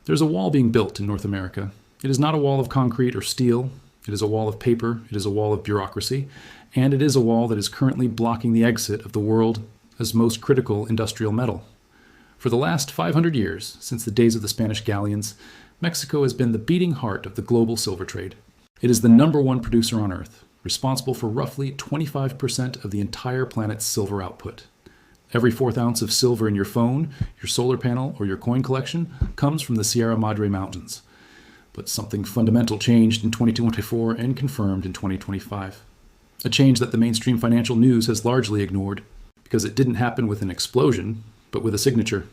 There's a wall being built in North America. It is not a wall of concrete or steel. It is a wall of paper. It is a wall of bureaucracy. And it is a wall that is currently blocking the exit of the world's most critical industrial metal. For the last 500 years, since the days of the Spanish galleons, Mexico has been the beating heart of the global silver trade. It is the #1 producer on Earth, responsible for roughly 25% of the entire planet's silver output. Every 4th ounce of silver in your phone, your solar panel, or your coin collection comes from the Sierra Madre Mountains. But something fundamental changed in 2024 and confirmed in 2025. A change that the mainstream financial news has largely ignored, because it didn't happen with an explosion, but with a signature.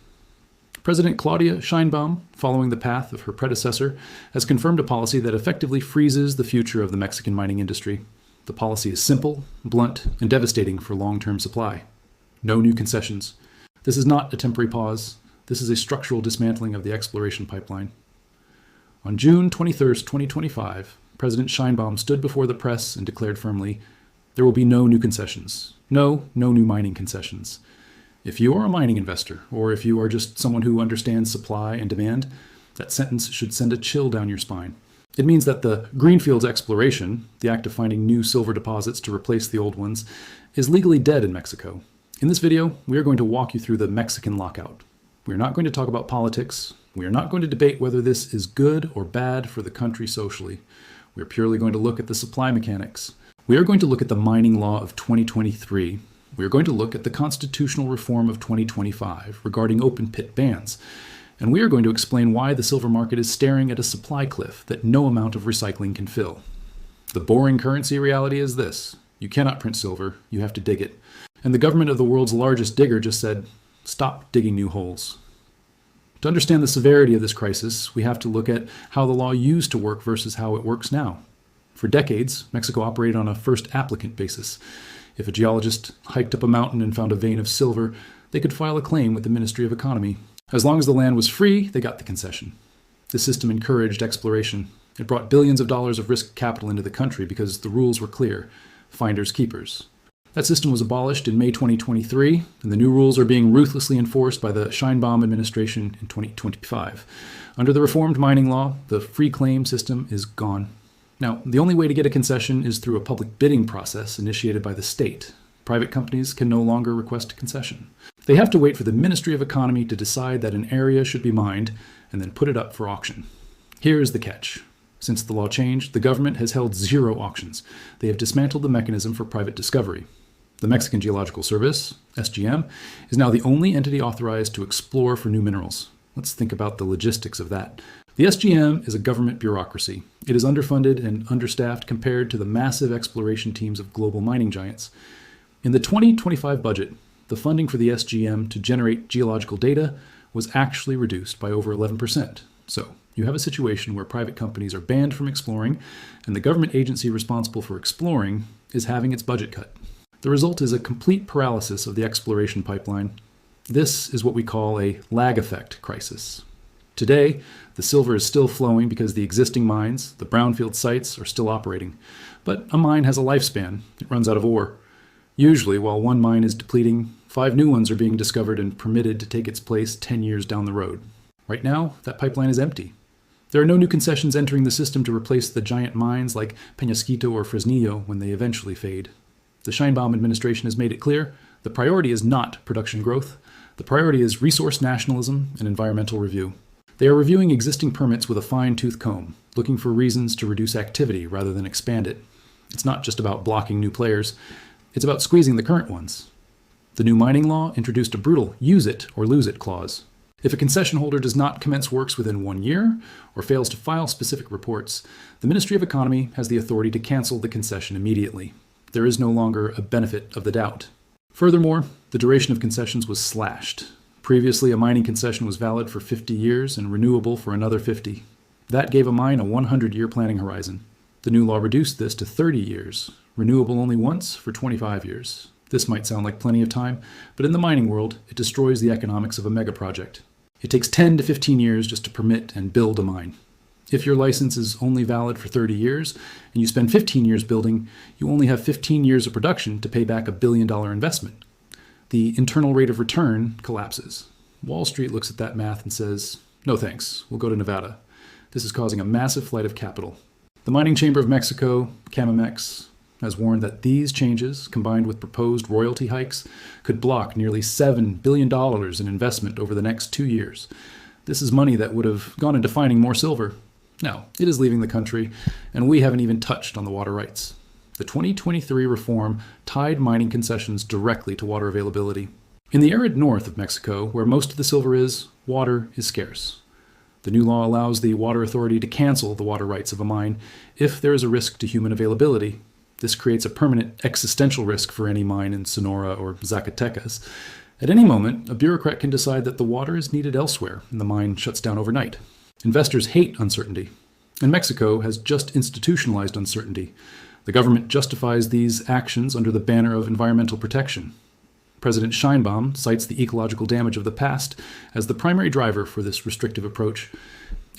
President Claudia Sheinbaum, following the path of her predecessor, has confirmed a policy that effectively freezes the future of the Mexican mining industry. The policy is simple, blunt, and devastating for long-term supply. No new concessions. This is not a temporary pause. This is a structural dismantling of the exploration pipeline. On June 21, 2025, President Sheinbaum stood before the press and declared firmly, "There will be no new concessions. No new mining concessions." If you are a mining investor, or if you are just someone who understands supply and demand, that sentence should send a chill down your spine. It means that the Greenfield's exploration, the act of finding new silver deposits to replace the old ones, is legally dead in Mexico. In this video, we are going to walk you through the Mexican lockout. We are not going to talk about politics. We are not going to debate whether this is good or bad for the country socially. We are purely going to look at the supply mechanics. We are going to look at the mining law of 2023. We are going to look at the constitutional reform of 2025 regarding open pit bans. And we are going to explain why the silver market is staring at a supply cliff that no amount of recycling can fill. The boring currency reality is this: you cannot print silver, you have to dig it. And the government of the world's largest digger just said, stop digging new holes. To understand the severity of this crisis, we have to look at how the law used to work versus how it works now. For decades, Mexico operated on a first applicant basis. If a geologist hiked up a mountain and found a vein of silver, they could file a claim with the Ministry of Economy. As long as the land was free, they got the concession. This system encouraged exploration. It brought billions of dollars of risk capital into the country because the rules were clear: finders keepers. That system was abolished in May 2023, and the new rules are being ruthlessly enforced by the Sheinbaum administration in 2025. Under the reformed mining law, the free claim system is gone. Now, the only way to get a concession is through a public bidding process initiated by the state. Private companies can no longer request a concession. They have to wait for the Ministry of Economy to decide that an area should be mined and then put it up for auction. Here is the catch. Since the law changed, the government has held 0 auctions. They have dismantled the mechanism for private discovery. The Mexican Geological Service, SGM, is now the only entity authorized to explore for new minerals. Let's think about the logistics of that. The SGM is a government bureaucracy. It is underfunded and understaffed compared to the massive exploration teams of global mining giants. In the 2025 budget, the funding for the SGM to generate geological data was actually reduced by over 11%. So you have a situation where private companies are banned from exploring, and the government agency responsible for exploring is having its budget cut. The result is a complete paralysis of the exploration pipeline. This is what we call a lag effect crisis. Today, the silver is still flowing because the existing mines, the brownfield sites, are still operating. But a mine has a lifespan. It runs out of ore. Usually, while one mine is depleting, 5 new ones are being discovered and permitted to take its place 10 years down the road. Right now, that pipeline is empty. There are no new concessions entering the system to replace the giant mines like Peñasquito or Fresnillo when they eventually fade. The Sheinbaum administration has made it clear the priority is not production growth. The priority is resource nationalism and environmental review. They are reviewing existing permits with a fine-tooth comb, looking for reasons to reduce activity rather than expand it. It's not just about blocking new players. It's about squeezing the current ones. The new mining law introduced a brutal use it or lose it clause. If a concession holder does not commence works within 1 year or fails to file specific reports, the Ministry of Economy has the authority to cancel the concession immediately. There is no longer a benefit of the doubt. Furthermore, the duration of concessions was slashed. Previously, a mining concession was valid for 50 years and renewable for another 50. That gave a mine a 100-year planning horizon. The new law reduced this to 30 years, renewable only once for 25 years. This might sound like plenty of time, but in the mining world, it destroys the economics of a megaproject. It takes 10 to 15 years just to permit and build a mine. If your license is only valid for 30 years and you spend 15 years building, you only have 15 years of production to pay back $1 billion investment. The internal rate of return collapses. Wall Street looks at that math and says, No thanks, we'll go to Nevada. This is causing a massive flight of capital. The mining chamber of Mexico, Camimex, has warned that these changes, combined with proposed royalty hikes, could block nearly $7 billion in investment over the next 2 years. This is money that would have gone into finding more silver. Now, it is leaving the country, and we haven't even touched on the water rights. The 2023 reform tied mining concessions directly to water availability. In the arid north of Mexico, where most of the silver is, water is scarce. The new law allows the water authority to cancel the water rights of a mine if there is a risk to human availability. This creates a permanent existential risk for any mine in Sonora or Zacatecas. At any moment, a bureaucrat can decide that the water is needed elsewhere, and the mine shuts down overnight. Investors hate uncertainty, and Mexico has just institutionalized uncertainty. The government justifies these actions under the banner of environmental protection. President Sheinbaum cites the ecological damage of the past as the primary driver for this restrictive approach.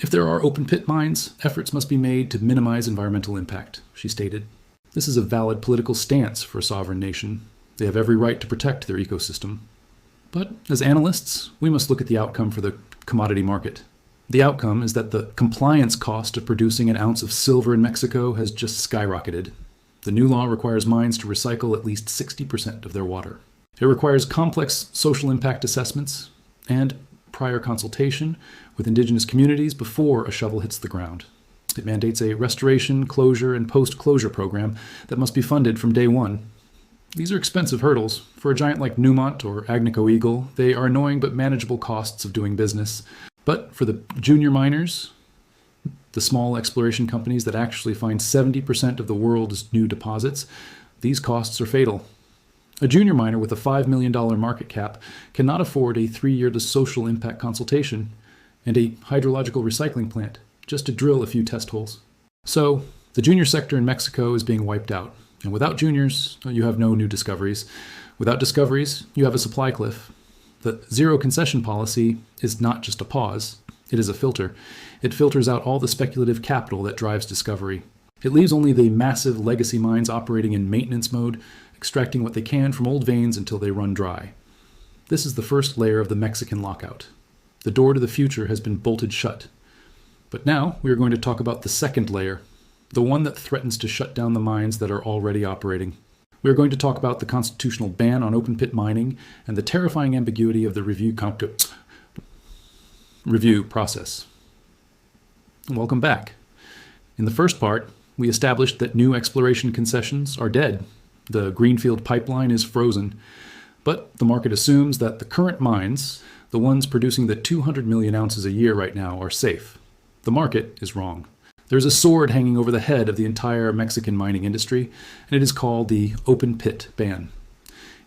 If there are open-pit mines, efforts must be made to minimize environmental impact, she stated. This is a valid political stance for a sovereign nation. They have every right to protect their ecosystem. But as analysts, we must look at the outcome for the commodity market. The outcome is that the compliance cost of producing an ounce of silver in Mexico has just skyrocketed. The new law requires mines to recycle at least 60% of their water. It requires complex social impact assessments and prior consultation with indigenous communities before a shovel hits the ground. It mandates a restoration, closure, and post-closure program that must be funded from day one. These are expensive hurdles. For a giant like Newmont or Agnico Eagle, they are annoying but manageable costs of doing business. But for the junior miners, the small exploration companies that actually find 70% of the world's new deposits, these costs are fatal. A junior miner with a $5 million market cap cannot afford a 3-year social impact consultation and a hydrological recycling plant just to drill a few test holes. So, the junior sector in Mexico is being wiped out. And without juniors, you have no new discoveries. Without discoveries, you have a supply cliff. The zero concession policy is not just a pause, it is a filter. It filters out all the speculative capital that drives discovery. It leaves only the massive legacy mines operating in maintenance mode, extracting what they can from old veins until they run dry. This is the first layer of the Mexican lockout. The door to the future has been bolted shut. But now we are going to talk about the second layer, the one that threatens to shut down the mines that are already operating. We are going to talk about the constitutional ban on open-pit mining and the terrifying ambiguity of the review process. Welcome back. In the first part, we established that new exploration concessions are dead. The Greenfield pipeline is frozen. But the market assumes that the current mines, the ones producing the 200 million ounces a year right now, are safe. The market is wrong. There's a sword hanging over the head of the entire Mexican mining industry, and it is called the open pit ban.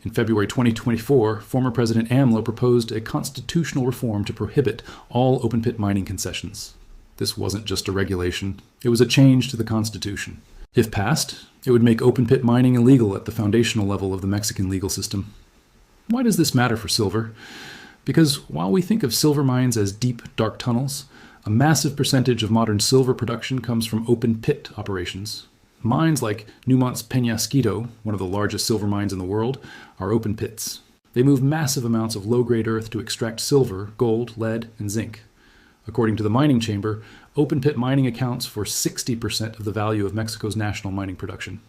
In February 2024, former President AMLO proposed a constitutional reform to prohibit all open pit mining concessions. This wasn't just a regulation, it was a change to the Constitution. If passed, it would make open pit mining illegal at the foundational level of the Mexican legal system. Why does this matter for silver? Because while we think of silver mines as deep, dark tunnels, a massive percentage of modern silver production comes from open pit operations. Mines like Newmont's Peñasquito, one of the largest silver mines in the world, are open pits. They move massive amounts of low-grade earth to extract silver, gold, lead, and zinc. According to the mining chamber, open pit mining accounts for 60% of the value of Mexico's national mining production.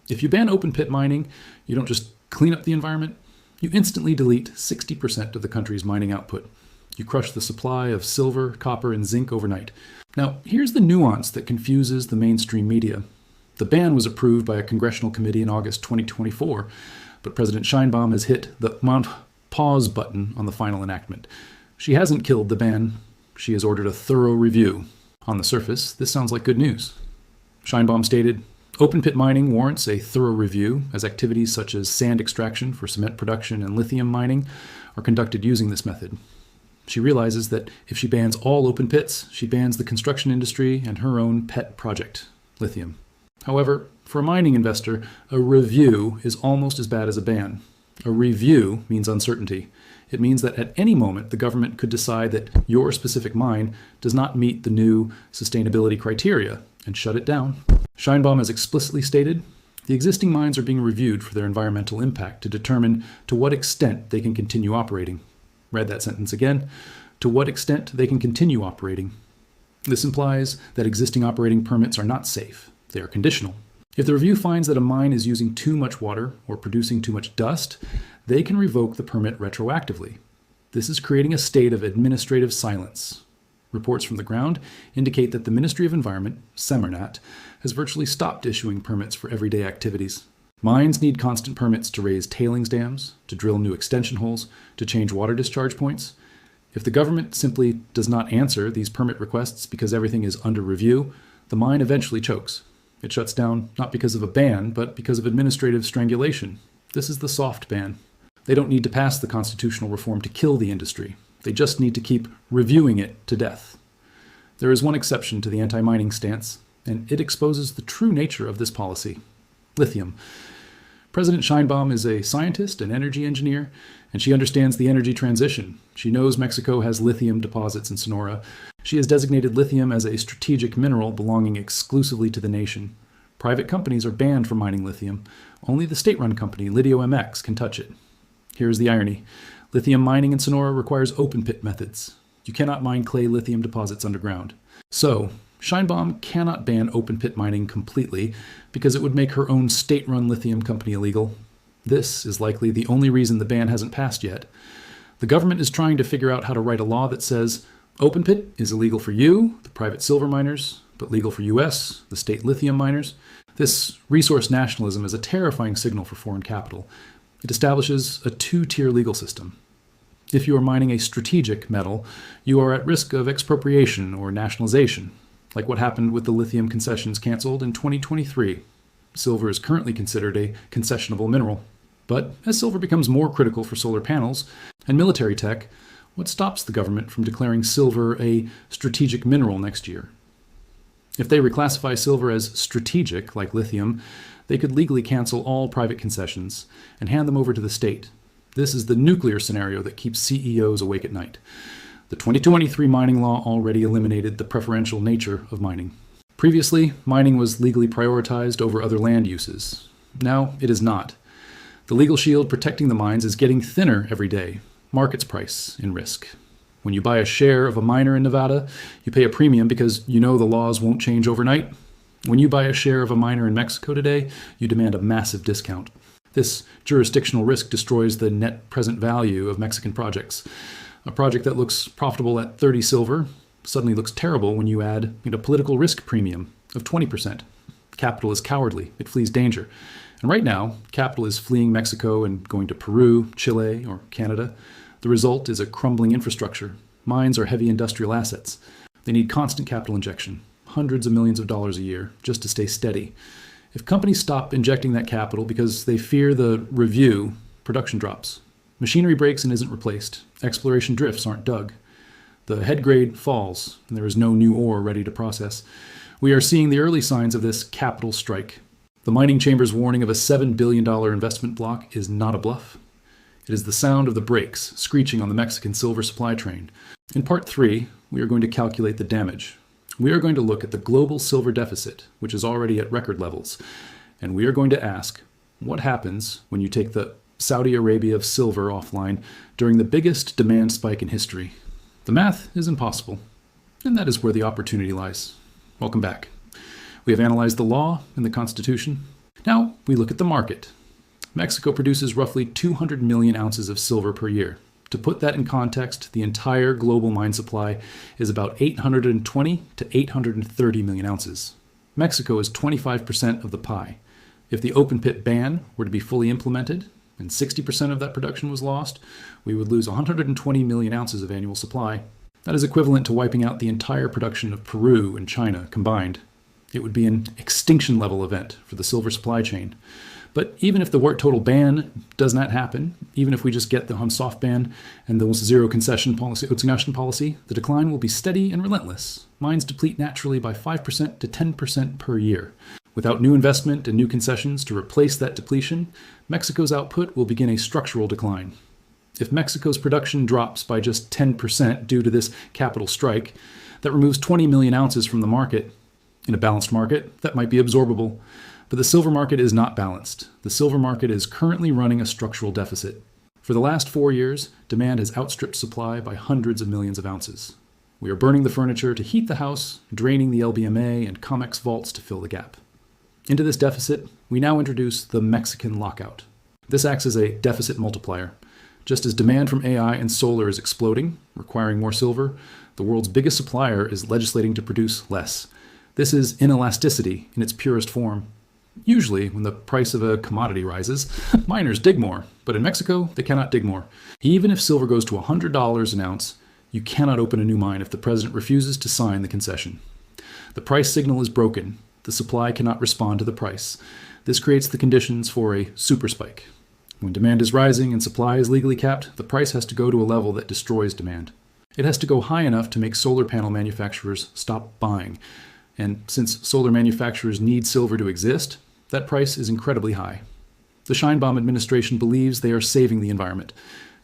If you ban open pit mining, you don't just clean up the environment, you instantly delete 60% of the country's mining output. You crush the supply of silver, copper, and zinc overnight. Now, here's the nuance that confuses the mainstream media. The ban was approved by a congressional committee in August 2024, but President Sheinbaum has hit the pause button on the final enactment. She hasn't killed the ban. She has ordered a thorough review. On the surface, this sounds like good news. Sheinbaum stated, "Open pit mining warrants a thorough review, as activities such as sand extraction for cement production and lithium mining are conducted using this method." She realizes that if she bans all open pits, she bans the construction industry and her own pet project, lithium. However, for a mining investor, a review is almost as bad as a ban. A review means uncertainty. It means that at any moment the government could decide that your specific mine does not meet the new sustainability criteria and shut it down. Sheinbaum has explicitly stated, the existing mines are being reviewed for their environmental impact to determine to what extent they can continue operating. Read that sentence again. to what extent they can continue operating. This implies that existing operating permits are not safe. They are conditional. If the review finds that a mine is using too much water or producing too much dust, they can revoke the permit retroactively. This is creating a state of administrative silence. Reports from the ground indicate that the Ministry of Environment, SEMERNAT, has virtually stopped issuing permits for everyday activities. Mines need constant permits to raise tailings dams, to drill new extension holes, to change water discharge points. If the government simply does not answer these permit requests because everything is under review, the mine eventually chokes. It shuts down not because of a ban, but because of administrative strangulation. This is the soft ban. They don't need to pass the constitutional reform to kill the industry. They just need to keep reviewing it to death. There is one exception to the anti-mining stance, and it exposes the true nature of this policy: lithium. President Sheinbaum is a scientist and energy engineer, and she understands the energy transition. She knows Mexico has lithium deposits in Sonora. She has designated lithium as a strategic mineral belonging exclusively to the nation. Private companies are banned from mining lithium. Only the state-run company, Lithium MX, can touch it. Here's the irony. Lithium mining in Sonora requires open-pit methods. You cannot mine clay lithium deposits underground. So, Sheinbaum cannot ban open-pit mining completely because it would make her own state-run lithium company illegal. This is likely the only reason the ban hasn't passed yet. The government is trying to figure out how to write a law that says open pit is illegal for you, the private silver miners, but legal for US, the state lithium miners. This resource nationalism is a terrifying signal for foreign capital. It establishes a two-tier legal system. If you are mining a strategic metal, you are at risk of expropriation or nationalization, like what happened with the lithium concessions canceled in 2023. Silver is currently considered a concessionable mineral. But as silver becomes more critical for solar panels and military tech, what stops the government from declaring silver a strategic mineral next year? If they reclassify silver as strategic, like lithium, they could legally cancel all private concessions and hand them over to the state. This is the nuclear scenario that keeps CEOs awake at night. The 2023 mining law already eliminated the preferential nature of mining. Previously, mining was legally prioritized over other land uses. Now, it is not. The legal shield protecting the mines is getting thinner every day. Market's price in risk. When you buy a share of a miner in Nevada, you pay a premium because you know the laws won't change overnight. When you buy a share of a miner in Mexico today, you demand a massive discount. This jurisdictional risk destroys the net present value of Mexican projects. A project that looks profitable at 30 silver suddenly looks terrible when you add a political risk premium of 20%. Capital is cowardly. It flees danger. And right now, capital is fleeing Mexico and going to Peru, Chile, or Canada. The result is a crumbling infrastructure. Mines are heavy industrial assets. They need constant capital injection, hundreds of millions of dollars a year, just to stay steady. If companies stop injecting that capital because they fear the review, production drops. Machinery breaks and isn't replaced. Exploration drifts aren't dug. The head grade falls, and there is no new ore ready to process. We are seeing the early signs of this capital strike. The mining chamber's warning of a $7 billion investment block is not a bluff. It is the sound of the brakes screeching on the Mexican silver supply train. In part 3, we are going to calculate the damage. We are going to look at the global silver deficit, which is already at record levels, and we are going to ask, what happens when you take the Saudi Arabia of silver offline during the biggest demand spike in history? The math is impossible, and that is where the opportunity lies. Welcome back. We have analyzed the law and the Constitution. Now we look at the market. Mexico produces roughly 200 million ounces of silver per year. To put that in context, the entire global mine supply is about 820 to 830 million ounces. Mexico is 25% of the pie. If the open pit ban were to be fully implemented, and 60% of that production was lost, we would lose 120 million ounces of annual supply. That is equivalent to wiping out the entire production of Peru and China combined. It would be an extinction-level event for the silver supply chain. But even if the total ban does not happen, even if we just get the soft ban and the zero concession policy, the decline will be steady and relentless. Mines deplete naturally by 5% to 10% per year. Without new investment and new concessions to replace that depletion, Mexico's output will begin a structural decline. If Mexico's production drops by just 10% due to this capital strike, that removes 20 million ounces from the market. In a balanced market, that might be absorbable. But the silver market is not balanced. The silver market is currently running a structural deficit. For the last 4 years, demand has outstripped supply by hundreds of millions of ounces. We are burning the furniture to heat the house, draining the LBMA and COMEX vaults to fill the gap. Into this deficit, we now introduce the Mexican lockout. This acts as a deficit multiplier. Just as demand from AI and solar is exploding, requiring more silver, the world's biggest supplier is legislating to produce less. This is inelasticity in its purest form. Usually, when the price of a commodity rises, miners dig more, but in Mexico, they cannot dig more. Even if silver goes to $100 an ounce, you cannot open a new mine if the president refuses to sign the concession. The price signal is broken. The supply cannot respond to the price. This creates the conditions for a super spike. When demand is rising and supply is legally capped, the price has to go to a level that destroys demand. It has to go high enough to make solar panel manufacturers stop buying. And since solar manufacturers need silver to exist, that price is incredibly high. The Sheinbaum administration believes they are saving the environment,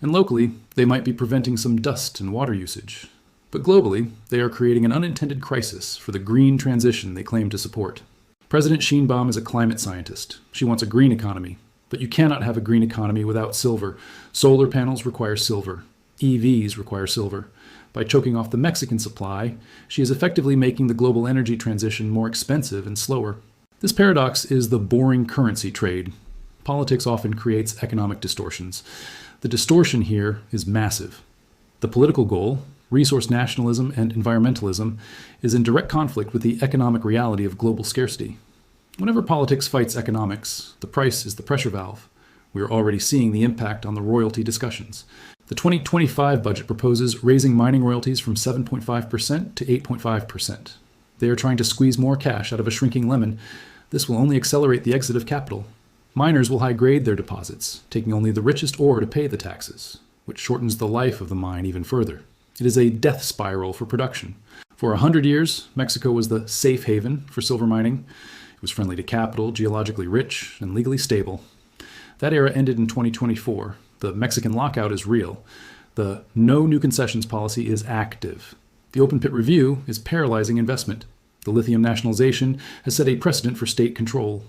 and locally, they might be preventing some dust and water usage. But globally, they are creating an unintended crisis for the green transition they claim to support. President Sheinbaum is a climate scientist. She wants a green economy. But you cannot have a green economy without silver. Solar panels require silver. EVs require silver. By choking off the Mexican supply, she is effectively making the global energy transition more expensive and slower. This paradox is the boring currency trade. Politics often creates economic distortions. The distortion here is massive. The political goal, resource nationalism and environmentalism, is in direct conflict with the economic reality of global scarcity. Whenever politics fights economics, the price is the pressure valve. We are already seeing the impact on the royalty discussions. The 2025 budget proposes raising mining royalties from 7.5% to 8.5%. They are trying to squeeze more cash out of a shrinking lemon. This will only accelerate the exit of capital. Miners will high-grade their deposits, taking only the richest ore to pay the taxes, which shortens the life of the mine even further. It is a death spiral for production. For 100 years, Mexico was the safe haven for silver mining. It was friendly to capital, geologically rich, and legally stable. That era ended in 2024. The Mexican lockout is real. The no new concessions policy is active. The open pit review is paralyzing investment. The lithium nationalization has set a precedent for state control.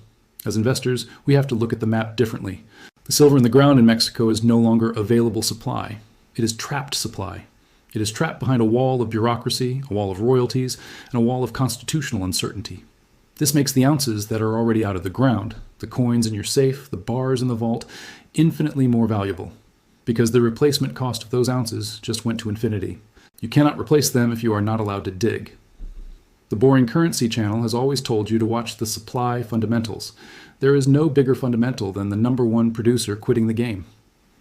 As investors, we have to look at the map differently. The silver in the ground in Mexico is no longer available supply. It is trapped supply. It is trapped behind a wall of bureaucracy, a wall of royalties, and a wall of constitutional uncertainty. This makes the ounces that are already out of the ground, the coins in your safe, the bars in the vault, infinitely more valuable, because the replacement cost of those ounces just went to infinity. You cannot replace them if you are not allowed to dig. The boring currency channel has always told you to watch the supply fundamentals. There is no bigger fundamental than the number one producer quitting the game.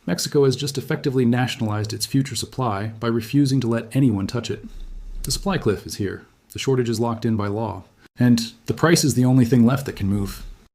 Mexico has just effectively nationalized its future supply by refusing to let anyone touch it. The supply cliff is here. The shortage is locked in by law. And the price is the only thing left that can move.